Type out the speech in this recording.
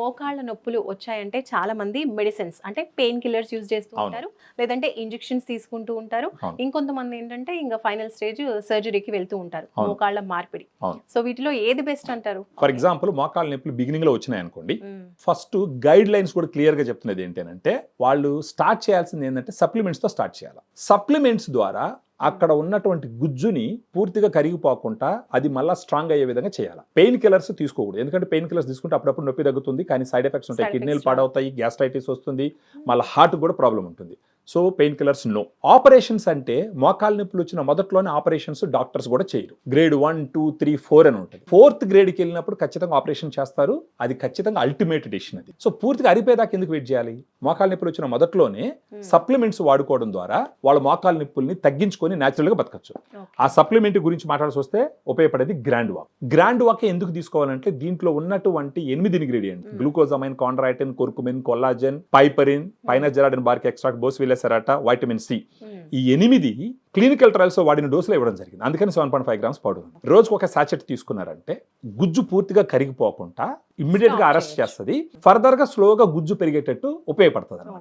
మోకాళ్ళ నొప్పులు వచ్చాయంటే చాలా మంది మెడిసిన్స్ అంటే పెయిన్ కిల్లర్స్ యూజ్ చేస్తూ అవును. ఉంటారు, లేదంటే ఇంజెక్షన్స్ తీసుకుంటూ ఉంటారు. అవును. ఇంకొంతమంది ఏంటంటే ఇంకా ఫైనల్ స్టేజ్ సర్జరీకి వెళ్తూ ఉంటారు, అవును. మోకాళ్ళ మార్పిడి. అవును. సో వీటిలో ఏది బెస్ట్ అంటారు? ఫర్ ఎగ్జాంపుల్ మోకాళ్ళ నొప్పులు బిగినింగ్ లో వచ్చినాయి అనుకోండి, ఫస్ట్ గైడ్ లైన్స్ కూడా క్లియర్ గా చెప్తున్నది ఏంటంటే వాళ్ళు స్టార్ట్ చేయాల్సింది ఏంటంటే సప్లిమెంట్స్ తో స్టార్ట్ చేయాలి. సప్లిమెంట్స్ ద్వారా అక్కడ ఉన్నటువంటి గుజ్జుని పూర్తిగా కరిగిపోకుండా అది మళ్ళీ స్ట్రాంగ్ అయ్యే విధంగా చేయాలి. పెయిన్ కిల్లర్స్ తీసుకోకూడదు, ఎందుకంటే పెయిన్ కిల్లర్స్ తీసుకుంటే అప్పుడప్పుడు నొప్పి తగ్గుతుంది, కానీ సైడ్ ఎఫెక్ట్స్ ఉంటాయి. Side కిడ్నీలు effects పాడవుతాయి, గ్యాస్ట్రైటిస్ వస్తుంది, మళ్ళీ హార్ట్ కూడా ప్రాబ్లం ఉంటుంది. So painkillers no. Operations అంటే మోకాళ్ళ నొప్పులు వచ్చిన మొదట్లోనే ఆపరేషన్స్ డాక్టర్స్ కూడా చేయరు. గ్రేడ్ 1, 2, 3, 4 అని ఉంటుంది. 4th గ్రేడ్కి వెళ్ళినప్పుడు ఖచ్చితంగా ఆపరేషన్ చేస్తారు. అది ఖచ్చితంగా అల్టిమేట్ డిసిషన్ అది. సో పూర్తిగా అరిపోయేదాకా ఎందుకు వెయిట్ చేయాలి? మోకాళ్ళ నొప్పులు వచ్చిన మొదట్లోనే సప్లిమెంట్స్ వాడుకోవడం ద్వారా వాళ్ళ మోకాళ్ళ నొప్పుల్ని తగ్గించుకొని న్యాచురల్ గా బతకచ్చు. ఆ సప్లిమెంట్ గురించి మాట్లాడాల్సి వస్తే ఉపయోగపడేది గ్రాండ్ వాక్. గ్రాండ్ వాక్ ఎందుకు తీసుకోవాలంటే దీంట్లో ఉన్నటువంటి 8 ingredient, glucosamine, chondroitin, curcumin, collagen, piperine, పైనజెరాడిన్ bark extract, boswellia serrata, vitamin C, ఈ 8 క్లినికల్ ట్రయల్స్ లో వాడిన డోసులో ఇవ్వడం జరిగింది. అందుకని 7.5 గ్రామ్స్ పౌడర్. రోజుకు ఒక సాచెట్ తీసుకున్నారంటే గుజ్జు పూర్తిగా కరిగిపోకుండా ఇమ్మీడియట్ గా అరెస్ట్ చేస్తుంది, ఫర్దర్ గా స్లోగా గుజ్జు పెరిగేటట్టు ఉపయోగపడుతుంది.